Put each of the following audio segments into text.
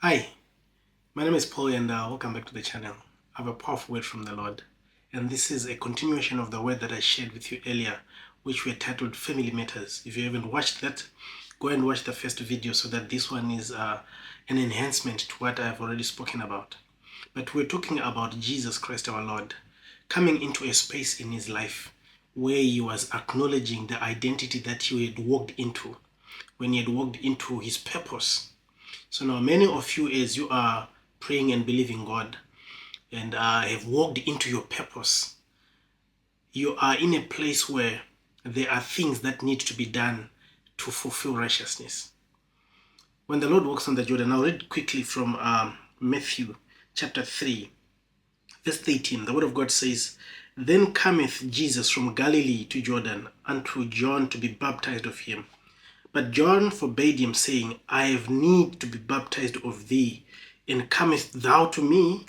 Hi, my name is Paul and welcome back to the channel. I have a powerful word from the Lord, and this is a continuation of the word that I shared with you earlier, which we titled Family Matters. If you haven't watched that, go and watch the first video so that this one is an enhancement to what I've already spoken about. But we're talking about Jesus Christ our Lord coming into a space in his life where he was acknowledging the identity that he had walked into when he had walked into his purpose. So now many of you, as you are praying and believing God and have walked into your purpose, you are in a place where there are things that need to be done to fulfill righteousness. When the Lord walks on the Jordan, I'll read quickly from Matthew chapter 3, verse 18. The word of God says, "Then cometh Jesus from Galilee to Jordan unto John to be baptized of him. But John forbade him, saying, I have need to be baptized of thee, and comest thou to me?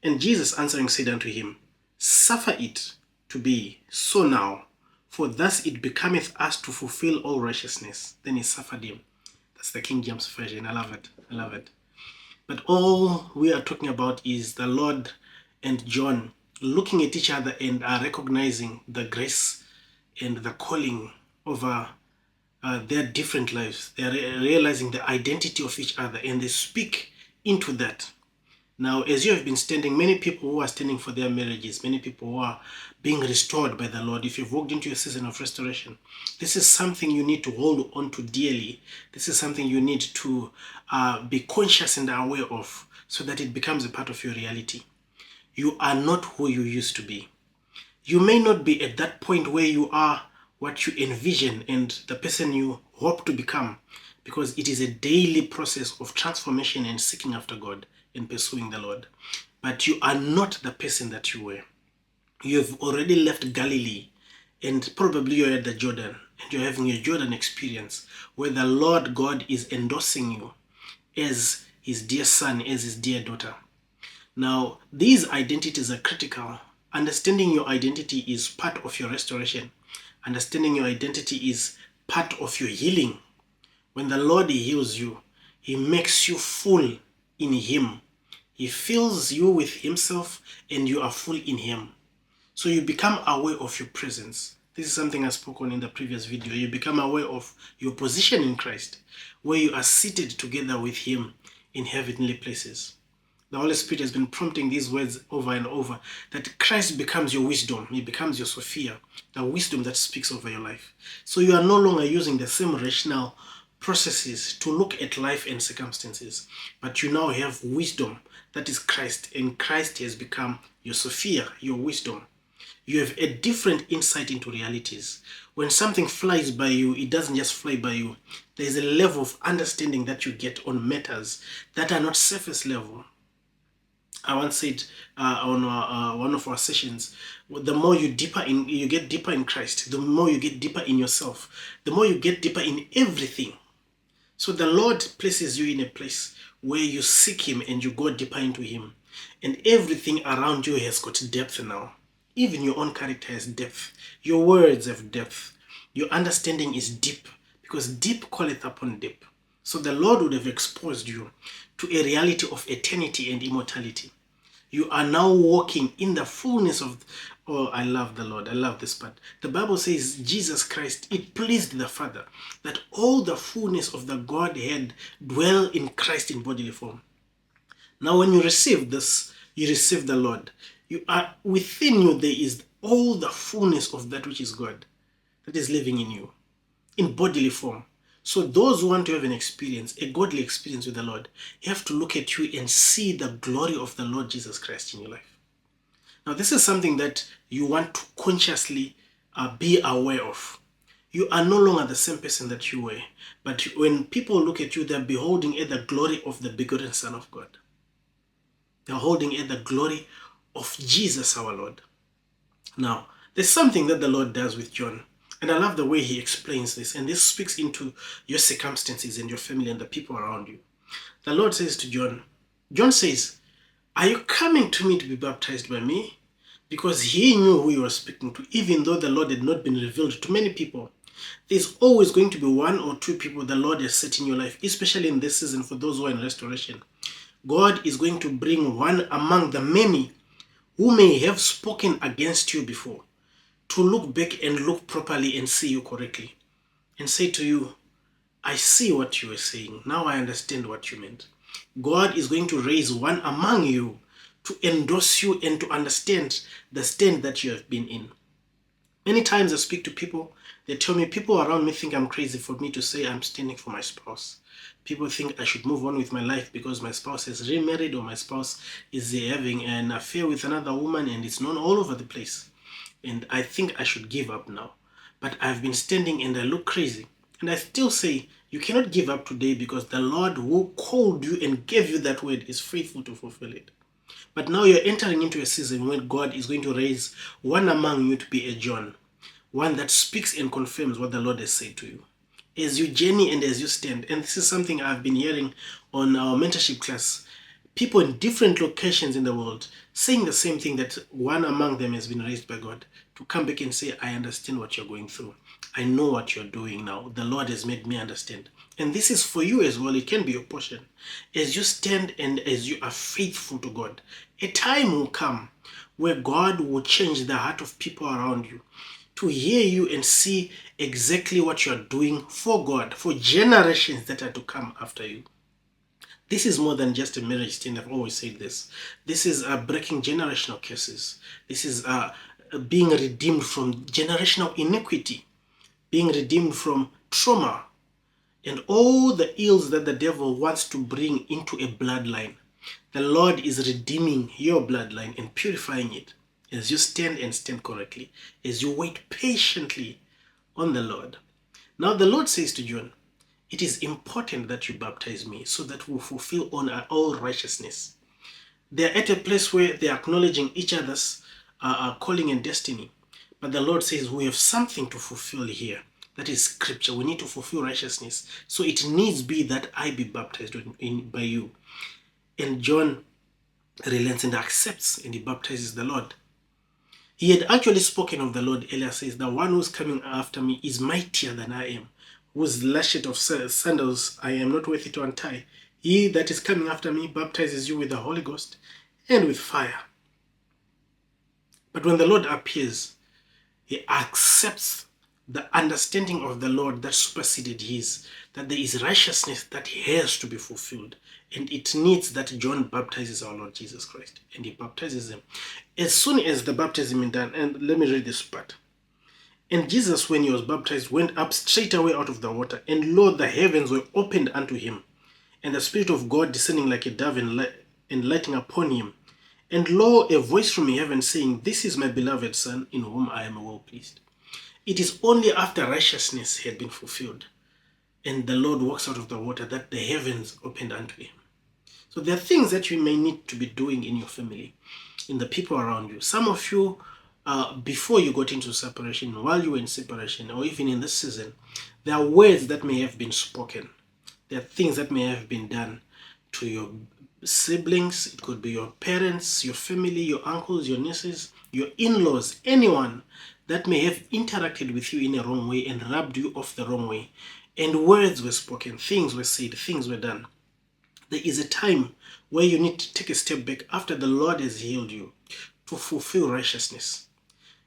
And Jesus answering said unto him, Suffer it to be so now, for thus it becometh us to fulfill all righteousness. Then he suffered him." That's the King James Version. I love it. I love it. But all we are talking about is the Lord and John looking at each other and are recognizing the grace and the calling over their different lives. They are realizing the identity of each other and they speak into that. Now, as you have been standing, many people who are standing for their marriages, many people who are being restored by the Lord, if you've walked into a season of restoration, this is something you need to hold on to dearly. This is something you need to be conscious and aware of so that it becomes a part of your reality. You are not who you used to be. You may not be at that point where you are what you envision and the person you hope to become, because it is a daily process of transformation and seeking after God and pursuing the Lord. But you are not the person that you were. You have already left Galilee and probably you're at the Jordan and you're having a Jordan experience where the Lord God is endorsing you as his dear son, as his dear daughter. Now, these identities are critical. Understanding your identity is part of your restoration. Understanding your identity is part of your healing. When the Lord heals you, he makes you full in him. He fills you with himself and you are full in him. So you become aware of your presence. This is something I spoke on in the previous video. You become aware of your position in Christ, where you are seated together with him in heavenly places. The Holy Spirit has been prompting these words over and over, that Christ becomes your wisdom. He becomes your Sophia, the wisdom that speaks over your life. So you are no longer using the same rational processes to look at life and circumstances, but you now have wisdom that is Christ, and Christ has become your Sophia, your wisdom. You have a different insight into realities. When something flies by you, it doesn't just fly by you. There's a level of understanding that you get on matters that are not surface level. I once said on one of our sessions, the more you get deeper in Christ, the more you get deeper in yourself, the more you get deeper in everything. So the Lord places you in a place where you seek him and you go deeper into him. And everything around you has got depth now. Even your own character has depth. Your words have depth. Your understanding is deep, because deep calleth upon deep. So the Lord would have exposed you to a reality of eternity and immortality. You are now walking in the fullness of, oh, I love the Lord. I love this part. The Bible says Jesus Christ, it pleased the Father that all the fullness of the Godhead dwell in Christ in bodily form. Now when you receive this, you receive the Lord. You are within you, there is all the fullness of that which is God that is living in you in bodily form. So those who want to have an experience, a godly experience with the Lord, you have to look at you and see the glory of the Lord Jesus Christ in your life. Now this is something that you want to consciously be aware of. You are no longer the same person that you were, but when people look at you, they're beholding at the glory of the begotten Son of God. They're holding at the glory of Jesus our Lord. Now, there's something that the Lord does with John, and I love the way he explains this, and this speaks into your circumstances and your family and the people around you. The Lord says to John, John says, are you coming to me to be baptized by me? Because he knew who he was speaking to, even though the Lord had not been revealed to many people. There's always going to be one or two people the Lord has set in your life, especially in this season for those who are in restoration. God is going to bring one among the many who may have spoken against you before to look back and look properly and see you correctly and say to you, I see what you were saying. Now I understand what you meant. God is going to raise one among you to endorse you and to understand the stand that you have been in. Many times I speak to people, they tell me, people around me think I'm crazy for me to say I'm standing for my spouse. People think I should move on with my life because my spouse is remarried or my spouse is having an affair with another woman and it's known all over the place. And I think I should give up now. But I've been standing and I look crazy. And I still say, you cannot give up today because the Lord who called you and gave you that word is faithful to fulfill it. But now you're entering into a season when God is going to raise one among you to be a John, one that speaks and confirms what the Lord has said to you. As you journey and as you stand, and this is something I've been hearing on our mentorship class, people in different locations in the world saying the same thing, that one among them has been raised by God to come back and say, I understand what you're going through. I know what you're doing now. The Lord has made me understand. And this is for you as well. It can be your portion. As you stand and as you are faithful to God, a time will come where God will change the heart of people around you to hear you and see exactly what you're doing for God, for generations that are to come after you. This is more than just a marriage thing. I've always said this. This is breaking generational curses. This is being redeemed from generational iniquity, being redeemed from trauma, and all the ills that the devil wants to bring into a bloodline. The Lord is redeeming your bloodline and purifying it as you stand and stand correctly, as you wait patiently on the Lord. Now the Lord says to John, it is important that you baptize me so that we fulfill all righteousness. They're at a place where they're acknowledging each other's calling and destiny. But the Lord says we have something to fulfill here. That is scripture. We need to fulfill righteousness. So it needs be that I be baptized by you. And John relents and accepts and he baptizes the Lord. He had actually spoken of the Lord earlier, says, the one who's coming after me is mightier than I am, whose lashet of sandals I am not worthy to untie. He that is coming after me baptizes you with the Holy Ghost and with fire. But when the Lord appears, he accepts the understanding of the Lord that superseded his, that there is righteousness that has to be fulfilled. And it needs that John baptizes our Lord Jesus Christ. And he baptizes him. As soon as the baptism is done, and let me read this part. And Jesus, when he was baptized, went up straight away out of the water. And lo, the heavens were opened unto him. And the Spirit of God descending like a dove and lighting upon him. And lo, a voice from heaven saying, this is my beloved Son, in whom I am well pleased. It is only after righteousness had been fulfilled and the Lord walks out of the water that the heavens opened unto him. So there are things that you may need to be doing in your family, in the people around you. Some of you, before you got into separation, while you were in separation, or even in this season, there are words that may have been spoken. There are things that may have been done to your siblings. It could be your parents, your family, your uncles, your nieces, your in-laws, anyone that may have interacted with you in a wrong way and rubbed you off the wrong way. And words were spoken, things were said, things were done. There is a time where you need to take a step back after the Lord has healed you to fulfill righteousness.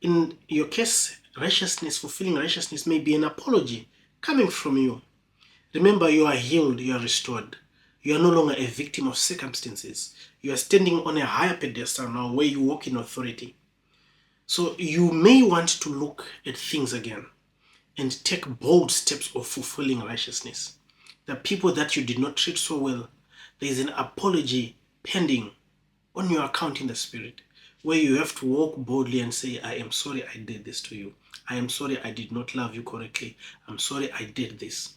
In your case, righteousness, fulfilling righteousness may be an apology coming from you. Remember, you are healed, you are restored. You are no longer a victim of circumstances. You are standing on a higher pedestal now where you walk in authority. So you may want to look at things again and take bold steps of fulfilling righteousness. The people that you did not treat so well, there is an apology pending on your account in the spirit, where you have to walk boldly and say, I am sorry I did this to you. I am sorry I did not love you correctly. I'm sorry I did this.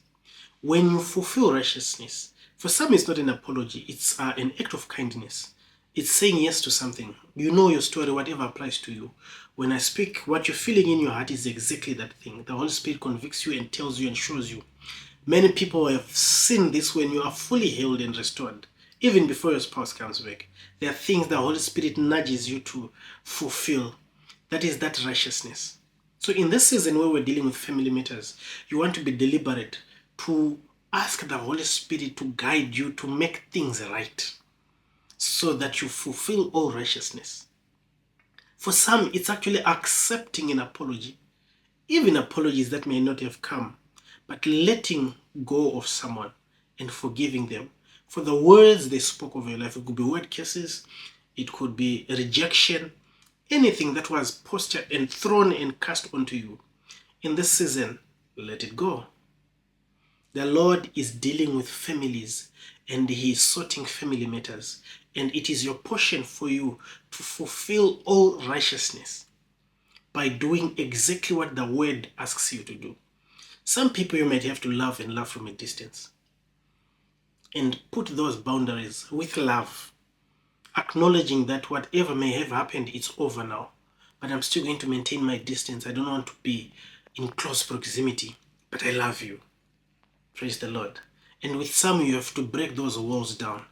When you fulfill righteousness, for some it's not an apology, it's an act of kindness. It's saying yes to something. You know your story, whatever applies to you. When I speak, what you're feeling in your heart is exactly that thing. The Holy Spirit convicts you and tells you and shows you. Many people have seen this when you are fully healed and restored, even before your spouse comes back. There are things the Holy Spirit nudges you to fulfill. That is that righteousness. So in this season where we're dealing with family matters, you want to be deliberate to ask the Holy Spirit to guide you to make things right so that you fulfill all righteousness. For some, it's actually accepting an apology, even apologies that may not have come, but letting go of someone and forgiving them for the words they spoke over your life. It could be word curses, it could be rejection, anything that was posted and thrown and cast onto you. In this season, let it go. The Lord is dealing with families and He is sorting family matters. And it is your portion for you to fulfill all righteousness by doing exactly what the word asks you to do. Some people you might have to love and love from a distance. And put those boundaries with love, acknowledging that whatever may have happened, it's over now. But I'm still going to maintain my distance. I don't want to be in close proximity, but I love you. Praise the Lord. And with some, you have to break those walls down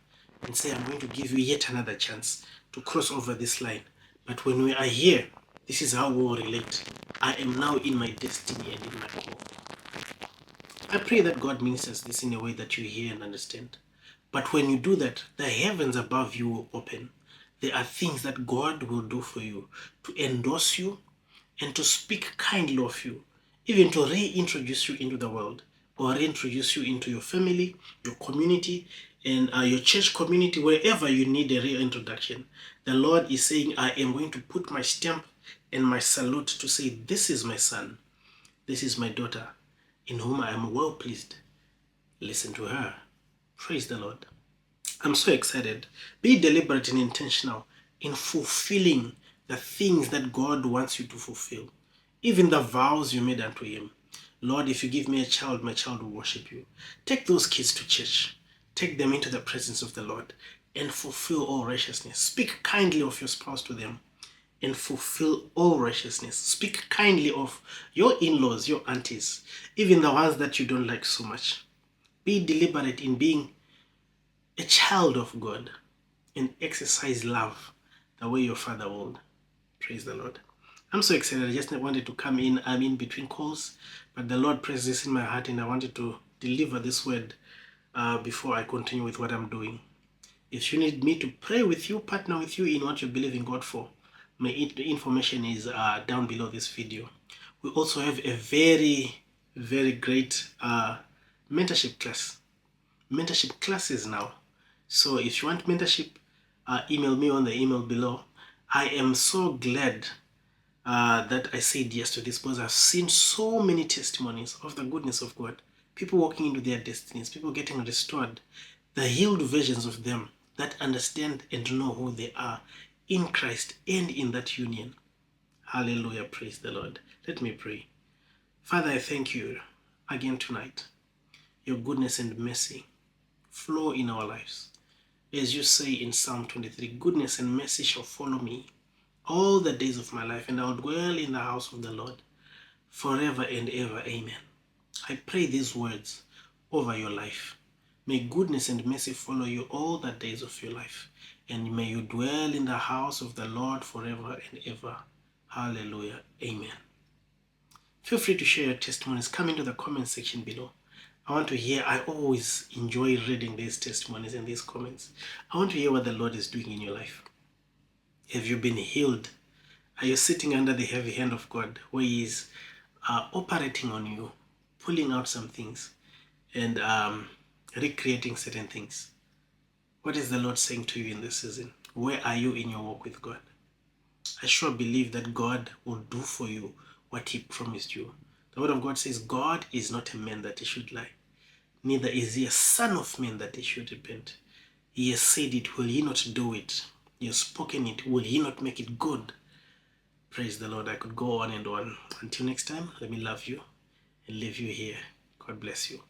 and say, I'm going to give you yet another chance to cross over this line. But when we are here, this is how we will relate. I am now in my destiny and in my call. I pray that God ministers this in a way that you hear and understand. But when you do that, the heavens above you will open. There are things that God will do for you to endorse you and to speak kindly of you, even to reintroduce you into the world or reintroduce you into your family, your community, and your church community, wherever you need a reintroduction. The Lord is saying, I am going to put my stamp and my salute to say, this is my son, this is my daughter, in whom I am well pleased. Listen to her. Praise the Lord. I'm so excited. Be deliberate and intentional in fulfilling the things that God wants you to fulfill. Even the vows you made unto Him. Lord, if you give me a child, my child will worship you. Take those kids to church. Take them into the presence of the Lord and fulfill all righteousness. Speak kindly of your spouse to them and fulfill all righteousness. Speak kindly of your in-laws, your aunties, even the ones that you don't like so much. Be deliberate in being a child of God and exercise love the way your Father would. Praise the Lord. I'm so excited. I just wanted to come in. I'm in between calls, but the Lord pressed this in my heart and I wanted to deliver this word before I continue with what I'm doing. If you need me to pray with you, partner with you in what you believe in God for, the information is down below this video. We also have a very, very great mentorship class. Mentorship classes now. So if you want mentorship, email me on the email below. I am so glad that I said yes to this because I've seen so many testimonies of the goodness of God. People walking into their destinies, people getting restored, the healed versions of them that understand and know who they are in Christ and in that union. Hallelujah, praise the Lord. Let me pray. Father, I thank you again tonight. Your goodness and mercy flow in our lives. As you say in Psalm 23, goodness and mercy shall follow me all the days of my life, and I will dwell in the house of the Lord forever and ever. Amen. I pray these words over your life. May goodness and mercy follow you all the days of your life, and may you dwell in the house of the Lord forever and ever. Hallelujah. Amen. Feel free to share your testimonies. Come into the comment section below. I want to hear. I always enjoy reading these testimonies and these comments. I want to hear what the Lord is doing in your life. Have you been healed? Are you sitting under the heavy hand of God where He is operating on you, pulling out some things and recreating certain things? What is the Lord saying to you in this season? Where are you in your walk with God? I sure believe that God will do for you what He promised you. The Word of God says, God is not a man that He should lie, neither is He a son of man that He should repent. He has said it, will He not do it? He has spoken it, will He not make it good? Praise the Lord. I could go on and on. Until next time, let me love you and leave you here. God bless you.